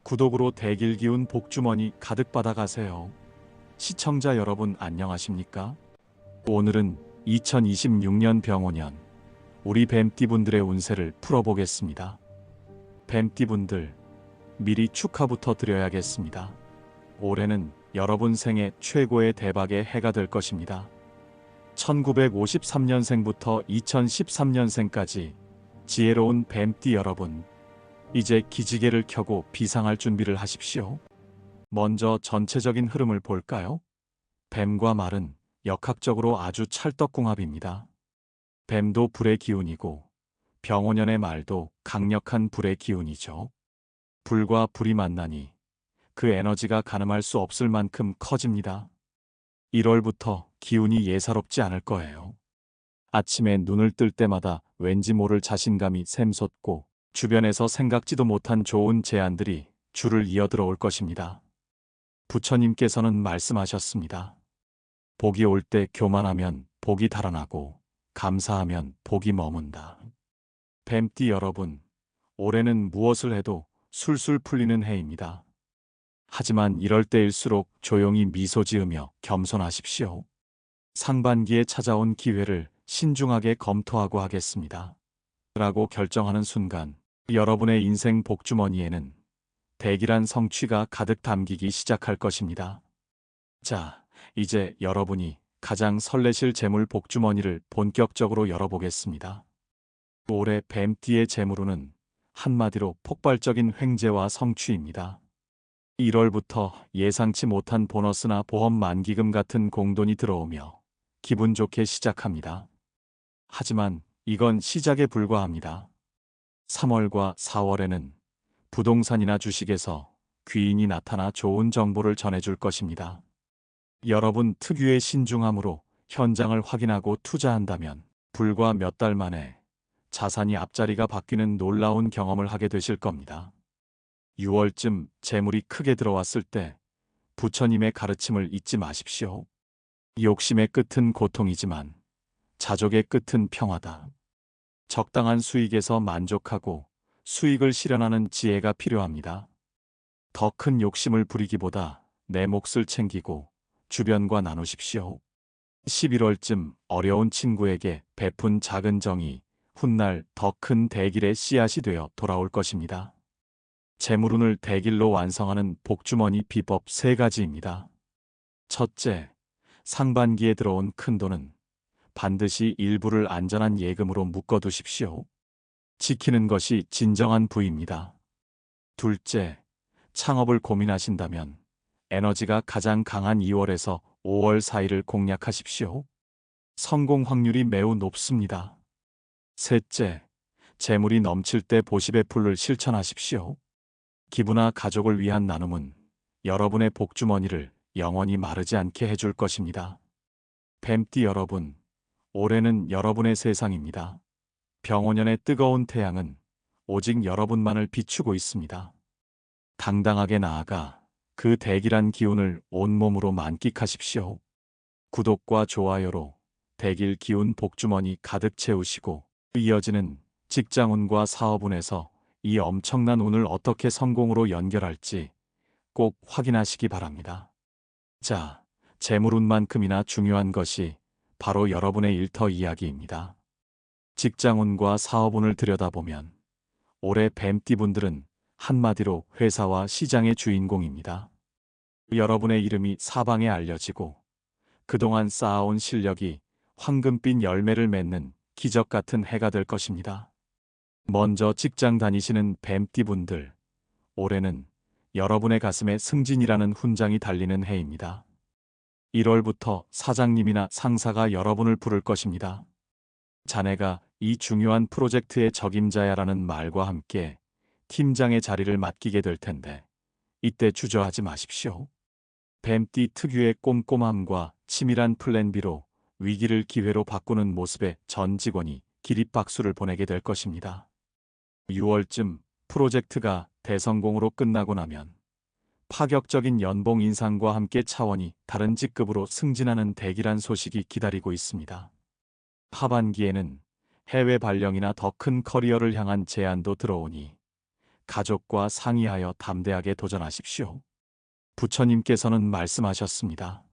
구독으로 대길 기운 복주머니 가득 받아가세요. 시청자 여러분 안녕하십니까? 오늘은 2026년 병오년 우리 뱀띠분들의 운세를 풀어보겠습니다. 뱀띠분들 미리 축하부터 드려야겠습니다. 올해는 여러분 생애 최고의 대박의 해가 될 것입니다. 1953년생부터 2013년생까지 지혜로운 뱀띠 여러분, 이제 기지개를 켜고 비상할 준비를 하십시오. 먼저 전체적인 흐름을 볼까요? 뱀과 말은 역학적으로 아주 찰떡궁합입니다. 뱀도 불의 기운이고 병오년의 말도 강력한 불의 기운이죠. 불과 불이 만나니 그 에너지가 가늠할 수 없을 만큼 커집니다. 1월부터 기운이 예사롭지 않을 거예요. 아침에 눈을 뜰 때마다 왠지 모를 자신감이 샘솟고 주변에서 생각지도 못한 좋은 제안들이 줄을 이어 들어올 것입니다. 부처님께서는 말씀하셨습니다. 복이 올 때 교만하면 복이 달아나고 감사하면 복이 머문다. 뱀띠 여러분, 올해는 무엇을 해도 술술 풀리는 해입니다. 하지만 이럴 때일수록 조용히 미소 지으며 겸손하십시오. 상반기에 찾아온 기회를 신중하게 검토하고 하겠습니다. 라고 결정하는 순간 여러분의 인생 복주머니에는 대길한 성취가 가득 담기기 시작할 것입니다. 자, 이제 여러분이 가장 설레실 재물 복주머니를 본격적으로 열어보겠습니다. 올해 뱀띠의 재물운은 한마디로 폭발적인 횡재와 성취입니다. 1월부터 예상치 못한 보너스나 보험 만기금 같은 공돈이 들어오며 기분 좋게 시작합니다. 하지만 이건 시작에 불과합니다. 3월과 4월에는 부동산이나 주식에서 귀인이 나타나 좋은 정보를 전해줄 것입니다. 여러분 특유의 신중함으로 현장을 확인하고 투자한다면 불과 몇 달 만에 자산이 앞자리가 바뀌는 놀라운 경험을 하게 되실 겁니다. 6월쯤 재물이 크게 들어왔을 때 부처님의 가르침을 잊지 마십시오. 욕심의 끝은 고통이지만 자족의 끝은 평화다. 적당한 수익에서 만족하고 수익을 실현하는 지혜가 필요합니다. 더 큰 욕심을 부리기보다 내 몫을 챙기고 주변과 나누십시오. 11월쯤 어려운 친구에게 베푼 작은 정이 훗날 더 큰 대길의 씨앗이 되어 돌아올 것입니다. 재물운을 대길로 완성하는 복주머니 비법 3가지입니다. 첫째, 상반기에 들어온 큰돈은 반드시 일부를 안전한 예금으로 묶어두십시오. 지키는 것이 진정한 부입니다. 둘째, 창업을 고민하신다면 에너지가 가장 강한 2월에서 5월 사이를 공략하십시오. 성공 확률이 매우 높습니다. 셋째, 재물이 넘칠 때 보시베풀을 실천하십시오. 기부나 가족을 위한 나눔은 여러분의 복주머니를 영원히 마르지 않게 해줄 것입니다. 뱀띠 여러분, 올해는 여러분의 세상입니다. 병오년의 뜨거운 태양은 오직 여러분만을 비추고 있습니다. 당당하게 나아가 그 대길한 기운을 온몸으로 만끽하십시오. 구독과 좋아요로 대길 기운 복주머니 가득 채우시고 이어지는 직장운과 사업운에서 이 엄청난 운을 어떻게 성공으로 연결할지 꼭 확인하시기 바랍니다. 자, 재물운만큼이나 중요한 것이 바로 여러분의 일터 이야기입니다. 직장운과 사업운을 들여다보면 올해 뱀띠분들은 한마디로 회사와 시장의 주인공입니다. 여러분의 이름이 사방에 알려지고 그동안 쌓아온 실력이 황금빛 열매를 맺는 기적 같은 해가 될 것입니다. 먼저 직장 다니시는 뱀띠분들, 올해는 여러분의 가슴에 승진이라는 훈장이 달리는 해입니다. 1월부터 사장님이나 상사가 여러분을 부를 것입니다. 자네가 이 중요한 프로젝트의 적임자야라는 말과 함께 팀장의 자리를 맡기게 될 텐데 이때 주저하지 마십시오. 뱀띠 특유의 꼼꼼함과 치밀한 플랜 B로 위기를 기회로 바꾸는 모습에 전 직원이 기립박수를 보내게 될 것입니다. 6월쯤 프로젝트가 대성공으로 끝나고 나면 파격적인 연봉 인상과 함께 차원이 다른 직급으로 승진하는 대길한 소식이 기다리고 있습니다. 하반기에는 해외 발령이나 더 큰 커리어를 향한 제안도 들어오니 가족과 상의하여 담대하게 도전하십시오. 부처님께서는 말씀하셨습니다.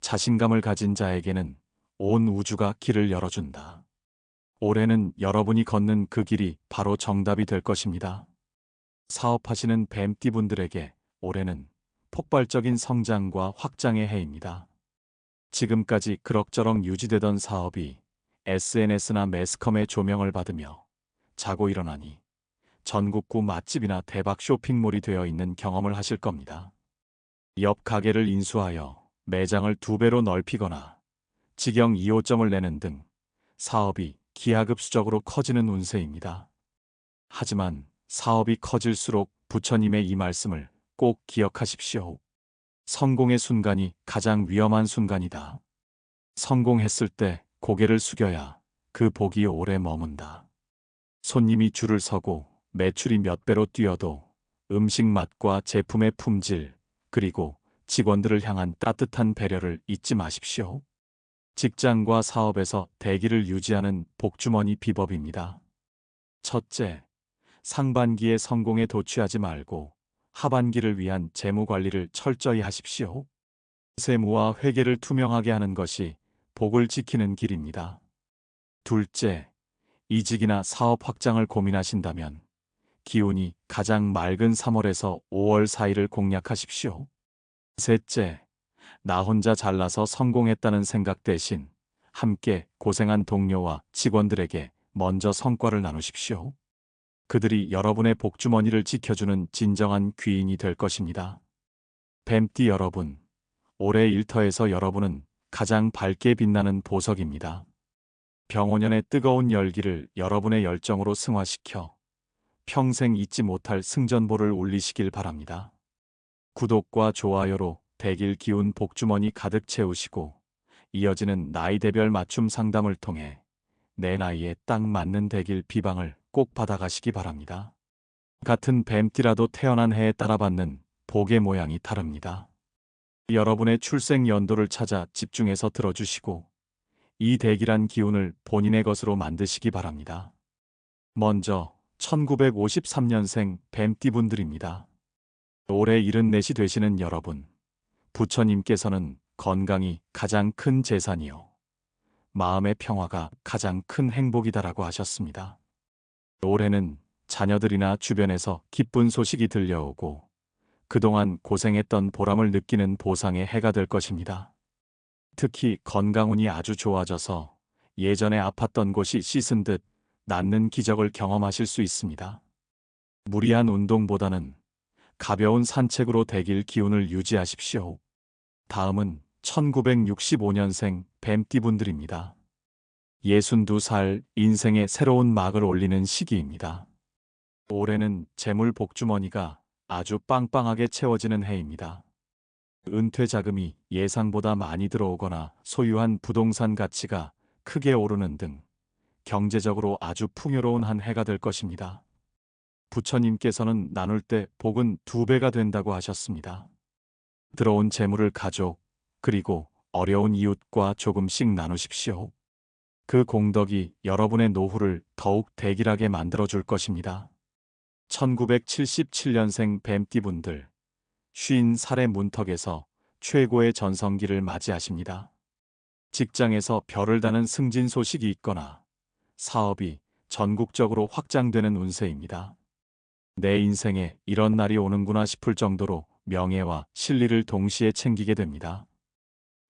자신감을 가진 자에게는 온 우주가 길을 열어준다. 올해는 여러분이 걷는 그 길이 바로 정답이 될 것입니다. 사업하시는 뱀띠분들에게 올해는 폭발적인 성장과 확장의 해입니다. 지금까지 그럭저럭 유지되던 사업이 SNS나 매스컴의 조명을 받으며 자고 일어나니 전국구 맛집이나 대박 쇼핑몰이 되어 있는 경험을 하실 겁니다. 옆 가게를 인수하여 매장을 2배로 넓히거나 직영 2호점을 내는 등 사업이 기하급수적으로 커지는 운세입니다. 하지만 사업이 커질수록 부처님의 이 말씀을 꼭 기억하십시오. 성공의 순간이 가장 위험한 순간이다. 성공했을 때 고개를 숙여야 그 복이 오래 머문다. 손님이 줄을 서고 매출이 몇 배로 뛰어도 음식 맛과 제품의 품질, 그리고 직원들을 향한 따뜻한 배려를 잊지 마십시오. 직장과 사업에서 대기를 유지하는 복주머니 비법입니다. 첫째, 상반기의 성공에 도취하지 말고 하반기를 위한 재무 관리를 철저히 하십시오. 세무와 회계를 투명하게 하는 것이 복을 지키는 길입니다. 둘째, 이직이나 사업 확장을 고민하신다면 기운이 가장 맑은 3월에서 5월 사이를 공략하십시오. 셋째, 나 혼자 잘나서 성공했다는 생각 대신 함께 고생한 동료와 직원들에게 먼저 성과를 나누십시오. 그들이 여러분의 복주머니를 지켜주는 진정한 귀인이 될 것입니다. 뱀띠 여러분, 올해 일터에서 여러분은 가장 밝게 빛나는 보석입니다. 병원연의 뜨거운 열기를 여러분의 열정으로 승화시켜 평생 잊지 못할 승전보를 올리시길 바랍니다. 구독과 좋아요로 대길 기운 복주머니 가득 채우시고 이어지는 나이대별 맞춤 상담을 통해 내 나이에 딱 맞는 대길 비방을 꼭 받아가시기 바랍니다. 같은 뱀띠라도 태어난 해에 따라 받는 복의 모양이 다릅니다. 여러분의 출생 연도를 찾아 집중해서 들어주시고 이 대길한 기운을 본인의 것으로 만드시기 바랍니다. 먼저 1953년생 뱀띠분들입니다. 올해 74이 되시는 여러분, 부처님께서는 건강이 가장 큰 재산이요 마음의 평화가 가장 큰 행복이다라고 하셨습니다. 올해는 자녀들이나 주변에서 기쁜 소식이 들려오고 그동안 고생했던 보람을 느끼는 보상의 해가 될 것입니다. 특히 건강운이 아주 좋아져서 예전에 아팠던 곳이 씻은 듯 낫는 기적을 경험하실 수 있습니다. 무리한 운동보다는 가벼운 산책으로 대길 기운을 유지하십시오. 다음은 1965년생 뱀띠분들입니다. 62살 인생의 새로운 막을 올리는 시기입니다. 올해는 재물 복주머니가 아주 빵빵하게 채워지는 해입니다. 은퇴 자금이 예상보다 많이 들어오거나 소유한 부동산 가치가 크게 오르는 등 경제적으로 아주 풍요로운 한 해가 될 것입니다. 부처님께서는 나눌 때 복은 2배가 된다고 하셨습니다. 들어온 재물을 가족, 그리고 어려운 이웃과 조금씩 나누십시오. 그 공덕이 여러분의 노후를 더욱 대길하게 만들어줄 것입니다. 1977년생 뱀띠분들, 50살의 문턱에서 최고의 전성기를 맞이하십니다. 직장에서 별을 다는 승진 소식이 있거나 사업이 전국적으로 확장되는 운세입니다. 내 인생에 이런 날이 오는구나 싶을 정도로 명예와 실리를 동시에 챙기게 됩니다.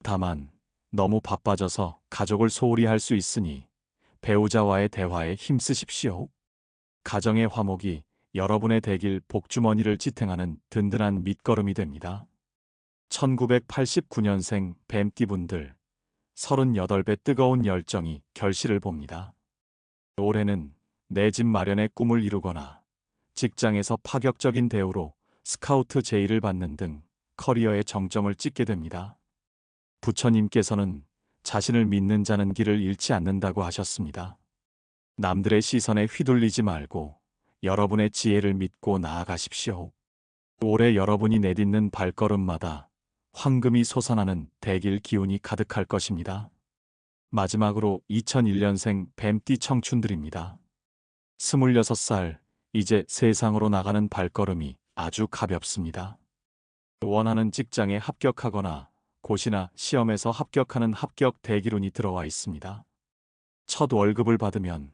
다만 너무 바빠져서 가족을 소홀히 할 수 있으니 배우자와의 대화에 힘쓰십시오. 가정의 화목이 여러분의 대길 복주머니를 지탱하는 든든한 밑거름이 됩니다. 1989년생 뱀띠분들, 38배 뜨거운 열정이 결실을 봅니다. 올해는 내 집 마련의 꿈을 이루거나 직장에서 파격적인 대우로 스카우트 제의를 받는 등 커리어의 정점을 찍게 됩니다. 부처님께서는 자신을 믿는 자는 길을 잃지 않는다고 하셨습니다. 남들의 시선에 휘둘리지 말고 여러분의 지혜를 믿고 나아가십시오. 올해 여러분이 내딛는 발걸음마다 황금이 솟아나는 대길 기운이 가득할 것입니다. 마지막으로 2001년생 뱀띠 청춘들입니다. 26살 이제 세상으로 나가는 발걸음이 아주 가볍습니다. 원하는 직장에 합격하거나 고시나 시험에서 합격하는 합격 대기론이 들어와 있습니다. 첫 월급을 받으면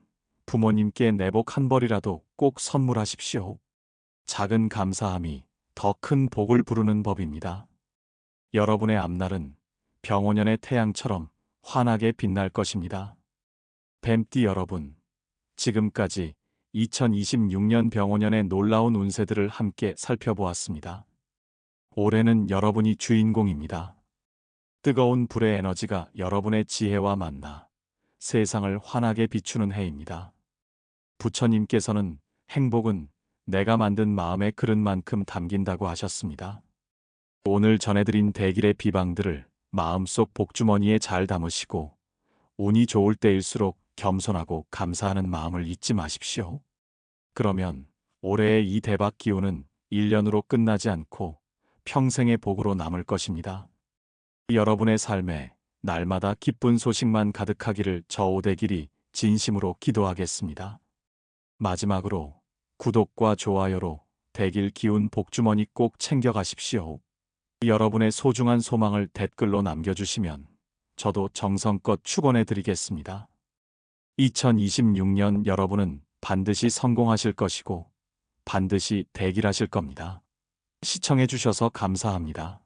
부모님께 내복 한 벌이라도 꼭 선물하십시오. 작은 감사함이 더 큰 복을 부르는 법입니다. 여러분의 앞날은 병원년의 태양처럼 환하게 빛날 것입니다. 뱀띠 여러분, 지금까지 2026년 병원년의 놀라운 운세들을 함께 살펴보았습니다. 올해는 여러분이 주인공입니다. 뜨거운 불의 에너지가 여러분의 지혜와 만나 세상을 환하게 비추는 해입니다. 부처님께서는 행복은 내가 만든 마음의 그릇만큼 담긴다고 하셨습니다. 오늘 전해드린 대길의 비방들을 마음속 복주머니에 잘 담으시고 운이 좋을 때일수록 겸손하고 감사하는 마음을 잊지 마십시오. 그러면 올해의 이 대박 기운은 1년으로 끝나지 않고 평생의 복으로 남을 것입니다. 여러분의 삶에 날마다 기쁜 소식만 가득하기를 저 오대길이 진심으로 기도하겠습니다. 마지막으로 구독과 좋아요로 대길 기운 복주머니 꼭 챙겨가십시오. 여러분의 소중한 소망을 댓글로 남겨주시면 저도 정성껏 축원해 드리겠습니다. 2026년 여러분은 반드시 성공하실 것이고 반드시 대길하실 겁니다. 시청해 주셔서 감사합니다.